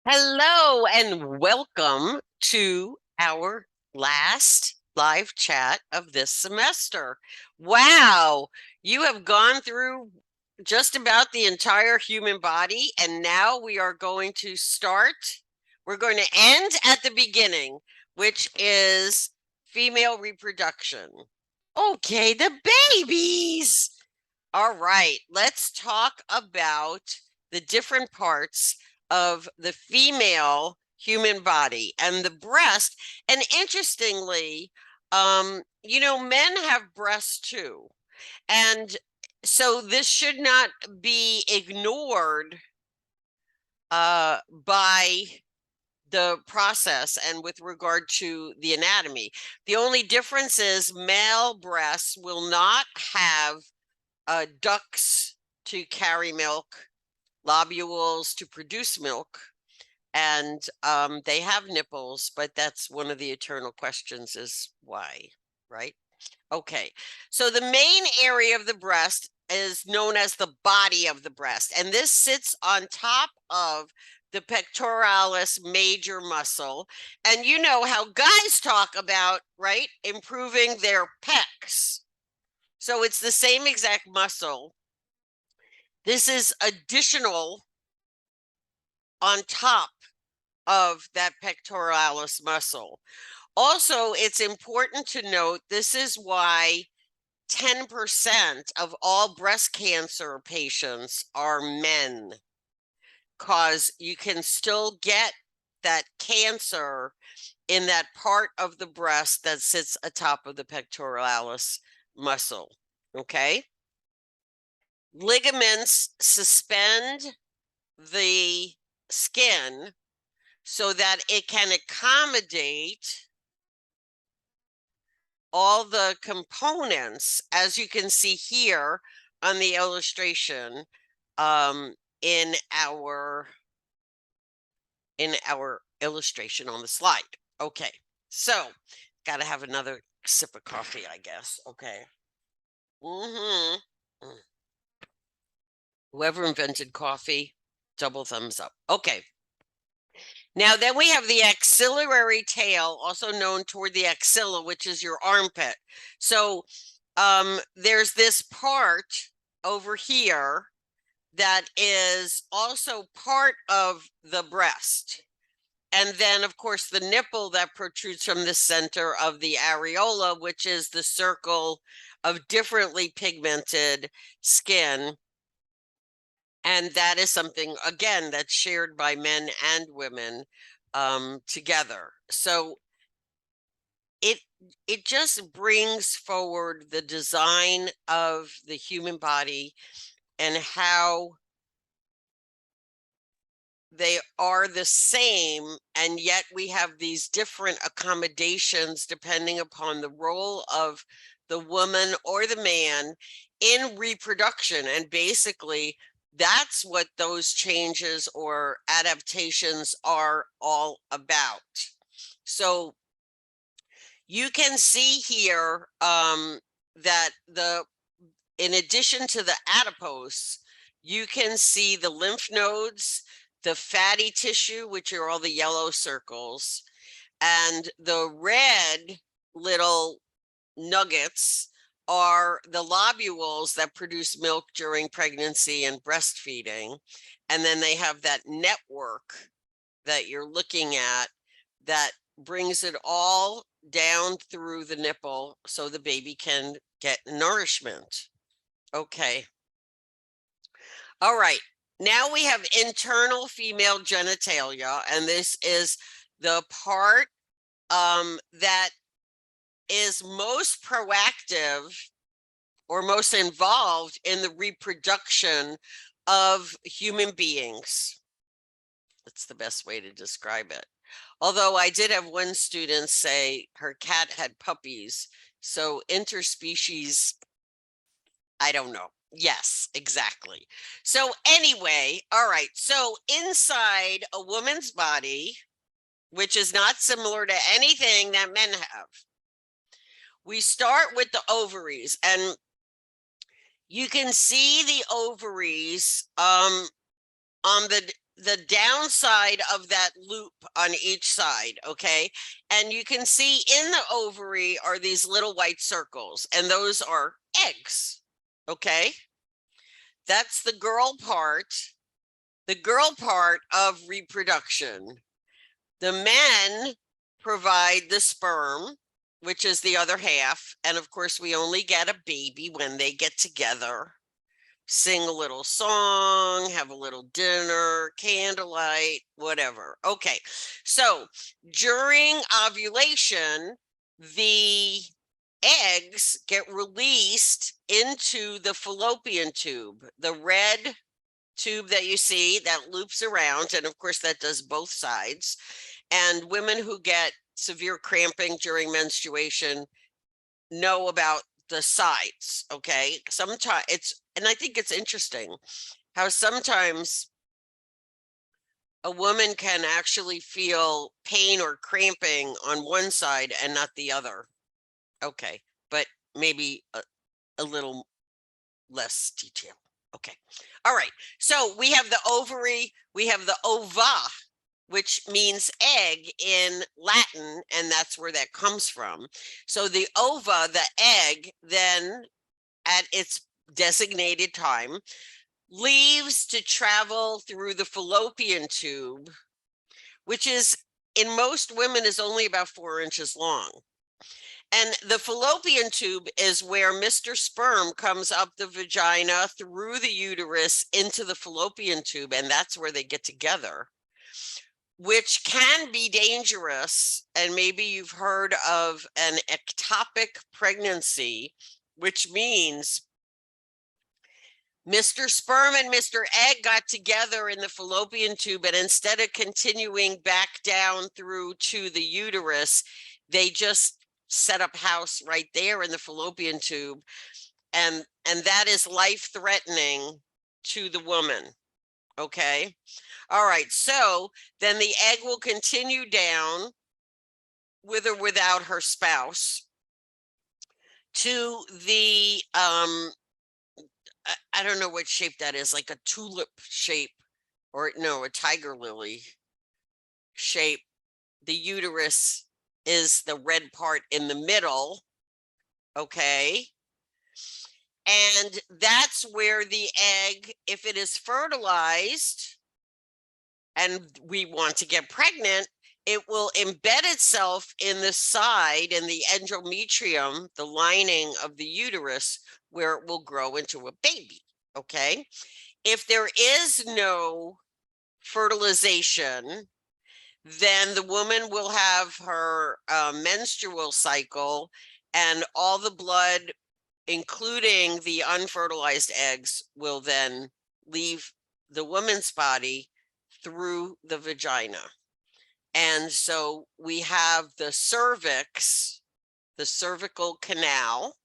Hello and welcome to our last live chat of this semester. Wow, you have gone through just about the entire human body, and now we are going to start. We're going to end at the beginning, which is female reproduction. Okay, the babies. All right, let's talk about the different parts of the female human body and the breast. And interestingly, men have breasts too. And so this should not be ignored by the process and with regard to the anatomy. The only difference is male breasts will not have ducts to carry milk, lobules to produce milk, and they have nipples, but that's one of the eternal questions is why, right? Okay, so the main area of the breast is known as the body of the breast, and this sits on top of the pectoralis major muscle. And you know how guys talk about, right, improving their pecs. So it's the same exact muscle. This is additional on top of that pectoralis muscle. Also, it's important to note this is why 10% of all breast cancer patients are men, because you can still get that cancer in that part of the breast that sits atop of the pectoralis muscle. Okay. Ligaments suspend the skin so that it can accommodate all the components, as you can see here on the illustration, in our illustration on the slide. Okay, so got to have another sip of coffee, I guess. Okay. Whoever invented coffee, double thumbs up. Okay. Now, then we have the axillary tail, also known toward the axilla, which is your armpit. So there's this part over here that is also part of the breast. And then, of course, the nipple that protrudes from the center of the areola, which is the circle of differently pigmented skin. And that is something, again, that's shared by men and women together. So it just brings forward the design of the human body and how they are the same, and yet we have these different accommodations depending upon the role of the woman or the man in reproduction. And basically, that's what those changes or adaptations are all about. So you can see here that in addition to the adipose, you can see the lymph nodes, the fatty tissue, which are all the yellow circles, and the red little nuggets are the lobules that produce milk during pregnancy and breastfeeding. And then they have that network that you're looking at that brings it all down through the nipple so the baby can get nourishment. Okay. All right. Now we have internal female genitalia, and this is the part that is most proactive or most involved in the reproduction of human beings. That's the best way to describe it. Although I did have one student say her cat had puppies, so interspecies, I don't know. Yes, exactly. So anyway, all right. So inside a woman's body, which is not similar to anything that men have, we start with the ovaries, and you can see the ovaries on the the downside of that loop on each side, okay? And you can see in the ovary are these little white circles, and those are eggs, okay? That's the girl part of reproduction. The men provide the sperm, which is the other half. And of course, we only get a baby when they get together, sing a little song, have a little dinner, candlelight, whatever. Okay, so during ovulation, the eggs get released into the fallopian tube, the red tube that you see that loops around. And of course, that does both sides. And women who get severe cramping during menstruation know about the sides, okay? Sometimes and I think it's interesting how sometimes a woman can actually feel pain or cramping on one side and not the other. Okay, but maybe a little less detail. Okay, all right. So we have the ovary, we have the ova, which means egg in Latin, and that's where that comes from. So the ova, the egg, then at its designated time, leaves to travel through the fallopian tube, which is in most women is only about 4 inches long. And the fallopian tube is where Mr. Sperm comes up the vagina through the uterus into the fallopian tube, and that's where they get together, which can be dangerous. And maybe you've heard of an ectopic pregnancy, which means Mr. Sperm and Mr. Egg got together in the fallopian tube, and instead of continuing back down through to the uterus, they just set up house right there in the fallopian tube, and that is life-threatening to the woman. Okay, all right, so then the egg will continue down with or without her spouse to the I don't know what shape that is, like a tulip shape, or no, a tiger lily shape. The uterus is the red part in the middle, okay? And that's where the egg, if it is fertilized and we want to get pregnant, it will embed itself in the side, in the endometrium, the lining of the uterus, where it will grow into a baby, okay? If there is no fertilization, then the woman will have her menstrual cycle, and all the blood, including the unfertilized eggs, will then leave the woman's body through the vagina. And so we have the cervix, the cervical canal.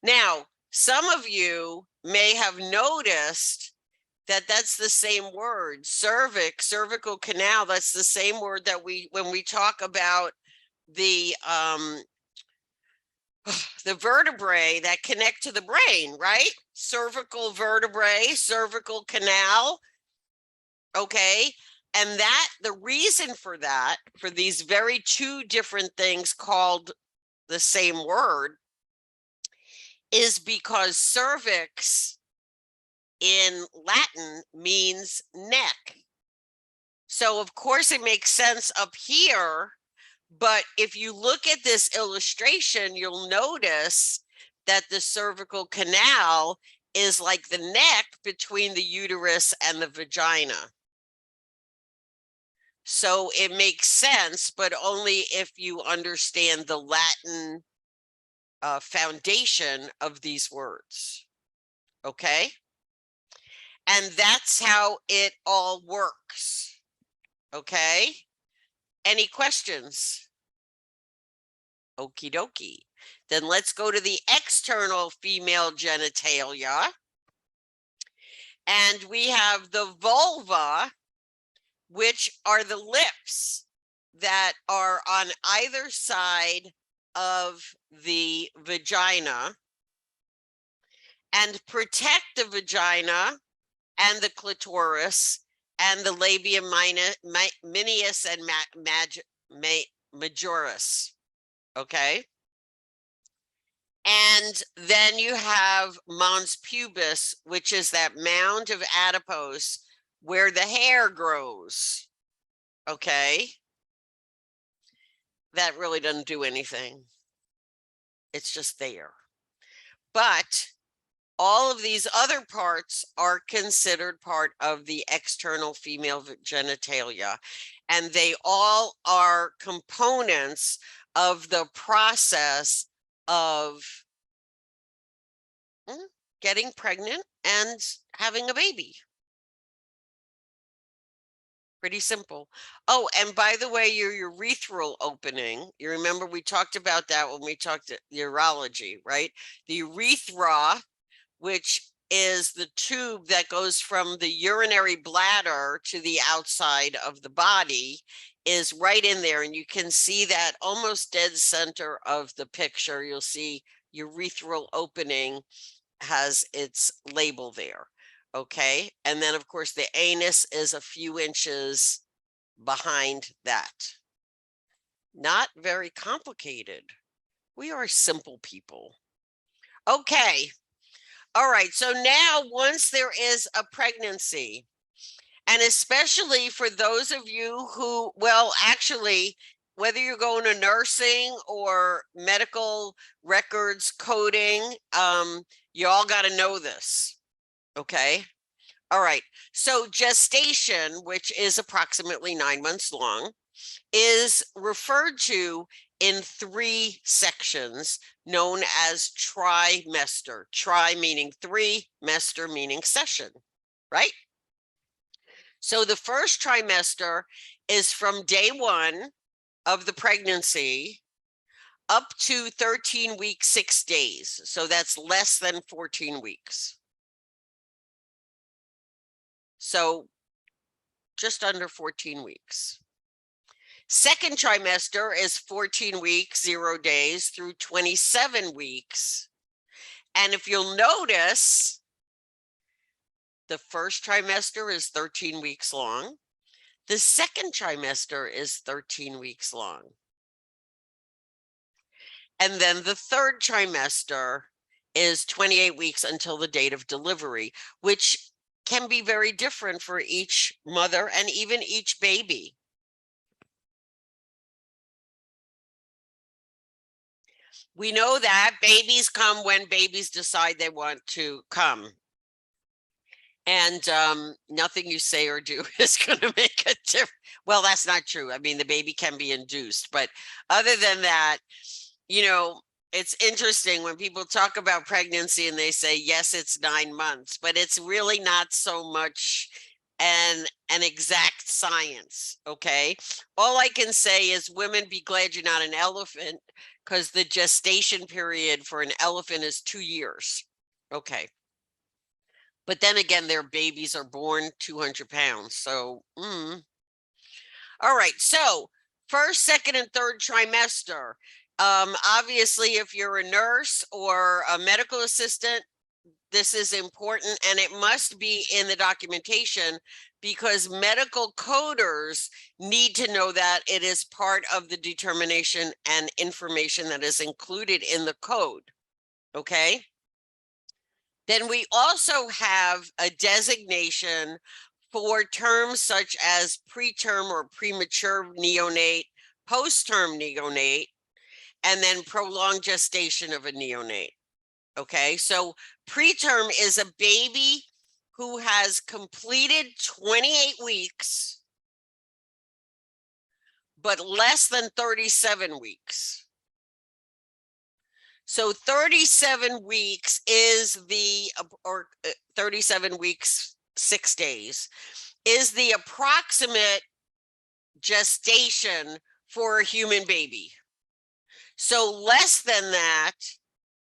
Now, some of you may have noticed that that's the same word, cervix, cervical canal. That's the same word that when we talk about the vertebrae that connect to the brain, right? Cervical vertebrae, cervical canal. Okay. And that the reason for that, for these very two different things called the same word, is because cervix in Latin means neck. So of course it makes sense up here, but if you look at this illustration, you'll notice that the cervical canal is like the neck between the uterus and the vagina. So it makes sense, but only if you understand the Latin foundation of these words, okay? And that's how it all works, okay? Any questions? Okie dokie. Then let's go to the external female genitalia. And we have the vulva, which are the lips that are on either side of the vagina and protect the vagina and the clitoris and the labia minius and majoris. Okay. And then you have mons pubis, which is that mound of adipose where the hair grows. Okay. That really doesn't do anything. It's just there. But all of these other parts are considered part of the external female genitalia, and they all are components of the process of getting pregnant and having a baby. Pretty simple. Oh, and by the way, your urethral opening, you remember we talked about that when we talked urology, right? The urethra, which is the tube that goes from the urinary bladder to the outside of the body, is right in there. And you can see that almost dead center of the picture. You'll see urethral opening has its label there. Okay. And then, of course, the anus is a few inches behind that. Not very complicated. We are simple people. Okay. All right. So now, once there is a pregnancy, and especially for those of you who, well, actually, whether you're going to nursing or medical records coding, you all got to know this. Okay. All right. So gestation, which is approximately 9 months long, is referred to in 3 sections known as trimester. Tri meaning 3, mester meaning session, right? So the first trimester is from day 1 of the pregnancy up to 13 weeks, 6 days. So that's less than 14 weeks. So just under 14 weeks. Second trimester is 14 weeks, 0 days through 27 weeks. And if you'll notice, the first trimester is 13 weeks long. The second trimester is 13 weeks long. And then the third trimester is 28 weeks until the date of delivery, which can be very different for each mother and even each baby. We know that babies come when babies decide they want to come. And nothing you say or do is going to make a difference. Well, that's not true. I mean, the baby can be induced. But other than that, you know, it's interesting when people talk about pregnancy and they say, yes, it's 9 months, but it's really not so much an exact science. Okay. All I can say is, women, be glad you're not an elephant, because the gestation period for an elephant is 2 years. Okay. But then again, their babies are born 200 pounds. So, all right. So first, second, and third trimester. Obviously, if you're a nurse or a medical assistant, this is important, and it must be in the documentation, because medical coders need to know that it is part of the determination and information that is included in the code. Okay. Then we also have a designation for terms such as preterm or premature neonate, post-term neonate, and then prolonged gestation of a neonate. Okay, so preterm is a baby who has completed 28 weeks, but less than 37 weeks. So 37 weeks is the, or 37 weeks, 6 days, is the approximate gestation for a human baby. So less than that,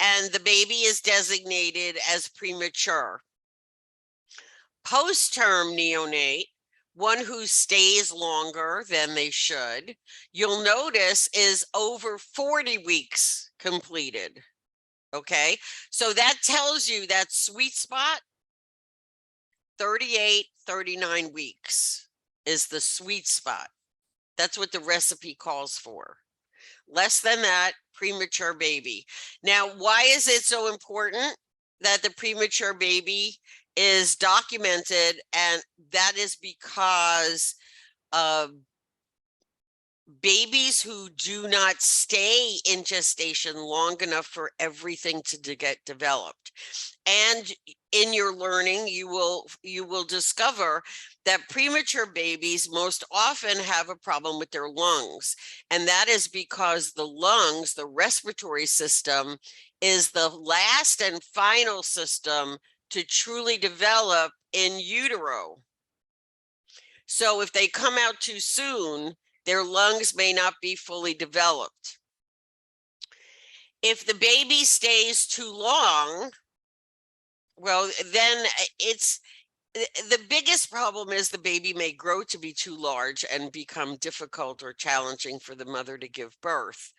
and the baby is designated as premature. Post-term neonate, one who stays longer than they should, you'll notice is over 40 weeks completed. Okay, so that tells you that sweet spot, 38, 39 weeks is the sweet spot. That's what the recipe calls for. Less than that, premature baby. Now, why is it so important that the premature baby is documented? And that is because babies who do not stay in gestation long enough for everything to get developed. And in your learning, you will discover that premature babies most often have a problem with their lungs. And that is because the lungs, the respiratory system, is the last and final system to truly develop in utero. So if they come out too soon, their lungs may not be fully developed. If the baby stays too long, well, then it's the biggest problem is the baby may grow to be too large and become difficult or challenging for the mother to give birth.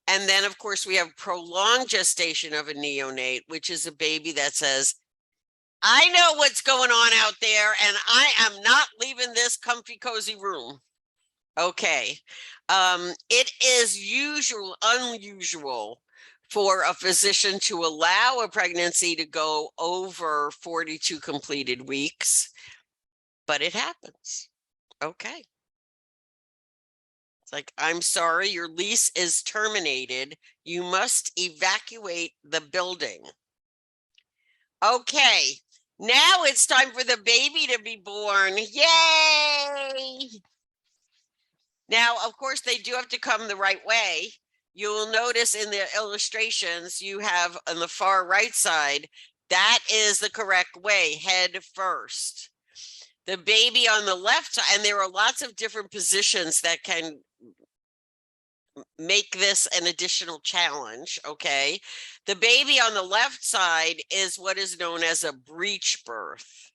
And then, of course, we have prolonged gestation of a neonate, which is a baby that says, I know what's going on out there, and I am not leaving this comfy, cozy room. Okay. It is unusual for a physician to allow a pregnancy to go over 42 completed weeks, but it happens. Okay. It's like, I'm sorry, your lease is terminated. You must evacuate the building. Okay. Now it's time for the baby to be born. Yay! Now, of course, they do have to come the right way. You will notice in the illustrations you have on the far right side, that is the correct way, head first. The baby on the left side, and there are lots of different positions that can make this an additional challenge, okay? The baby on the left side is what is known as a breech birth.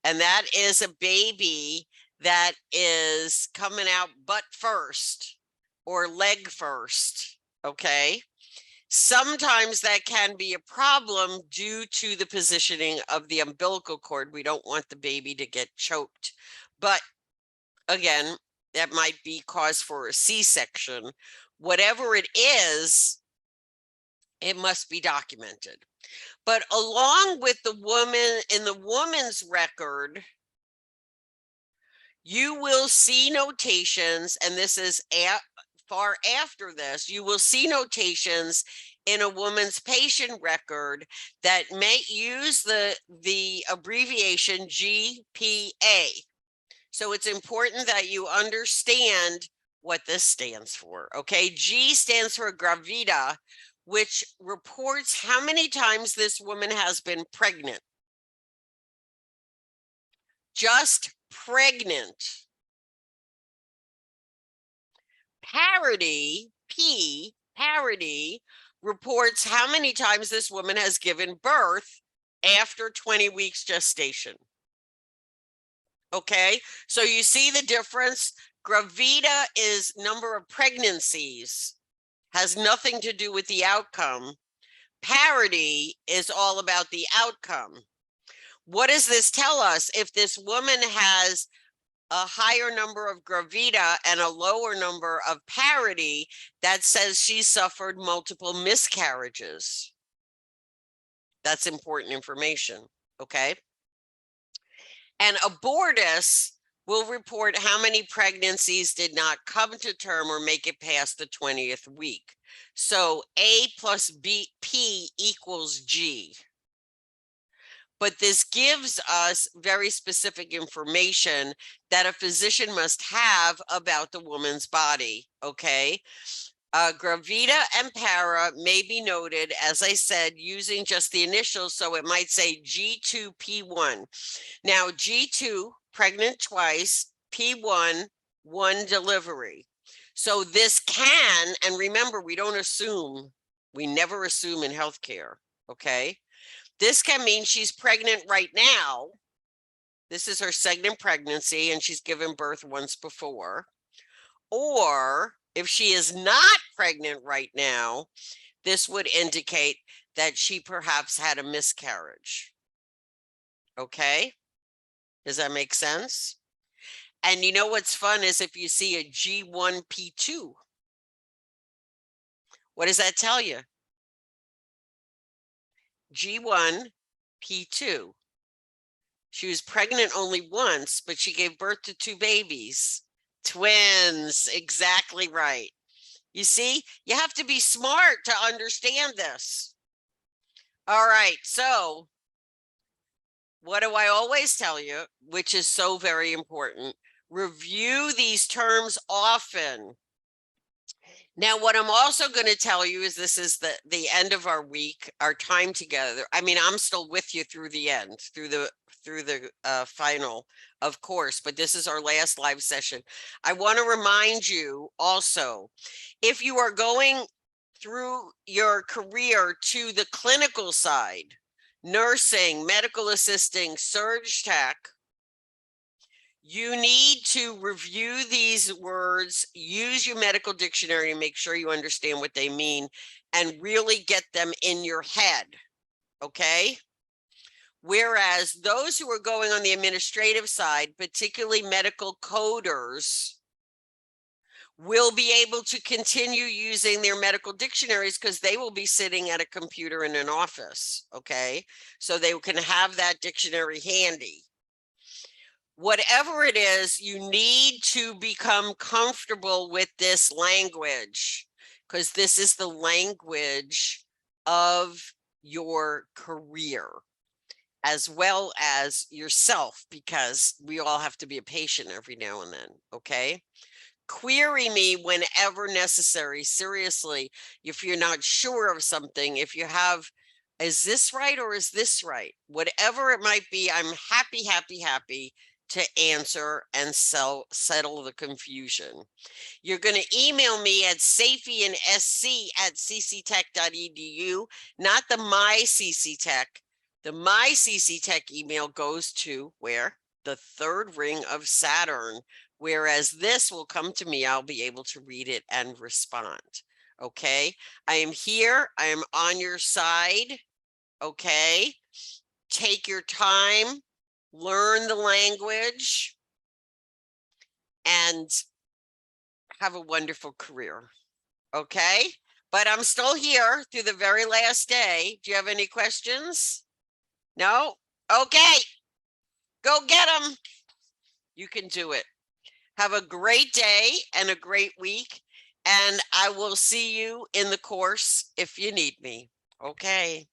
And that is a baby that is coming out butt first or leg first, okay? Sometimes that can be a problem due to the positioning of the umbilical cord. We don't want the baby to get choked. But again, that might be cause for a C-section. Whatever it is, it must be documented. But along with the woman, in the woman's record, you will see notations, and this is far after this, you will see notations in a woman's patient record that may use the abbreviation GPA. So it's important that you understand what this stands for, okay? G stands for gravida, which reports how many times this woman has been pregnant. Just pregnant. Parity, P, parity, reports how many times this woman has given birth after 20 weeks gestation. Okay, so you see the difference. Gravida is number of pregnancies, has nothing to do with the outcome. Parity is all about the outcome. What does this tell us? If this woman has a higher number of gravida and a lower number of parity, that says she suffered multiple miscarriages. That's important information, okay? And abortus will report how many pregnancies did not come to term or make it past the 20th week. So A plus P equals G. But this gives us very specific information that a physician must have about the woman's body, okay? Gravida and para may be noted, as I said, using just the initials, so it might say G2P1. Now, G2, pregnant twice, P1, one delivery. So this can, and remember, we don't assume, we never assume in healthcare, okay? This can mean she's pregnant right now. This is her second pregnancy and she's given birth once before. Or if she is not pregnant right now, this would indicate that she perhaps had a miscarriage. Okay? Does that make sense? And you know what's fun is if you see a G1P2, what does that tell you? G1P2. She was pregnant only once, but she gave birth to 2 babies. Twins, exactly right. You see, you have to be smart to understand this. All right, so what do I always tell you, which is so very important? Review these terms often. Now, what I'm also going to tell you is this is the end of our week, our time together. I mean, I'm still with you through the end, through the final, of course, but this is our last live session. I want to remind you also, if you are going through your career to the clinical side, nursing, medical assisting, surge tech, you need to review these words, use your medical dictionary and make sure you understand what they mean and really get them in your head, okay? Whereas those who are going on the administrative side, particularly medical coders, will be able to continue using their medical dictionaries because they will be sitting at a computer in an office, okay? So they can have that dictionary handy. Whatever it is, you need to become comfortable with this language because this is the language of your career as well as yourself, because we all have to be a patient every now and then, okay? Query me whenever necessary. Seriously, if you're not sure of something, if you have, is this right or is this right? Whatever it might be, I'm happy to answer and settle the confusion. You're going to email me at safiansc@cctech.edu, not the mycctech. The mycctech email goes to where? The third ring of Saturn. Whereas this will come to me, I'll be able to read it and respond. Okay, I am here. I am on your side. Okay, take your time, learn the language, and have a wonderful career. Okay, but I'm still here through the very last day. Do you have any questions? No? Okay, go get them. You can do it. Have a great day and a great week, and I will see you in the course if you need me. Okay.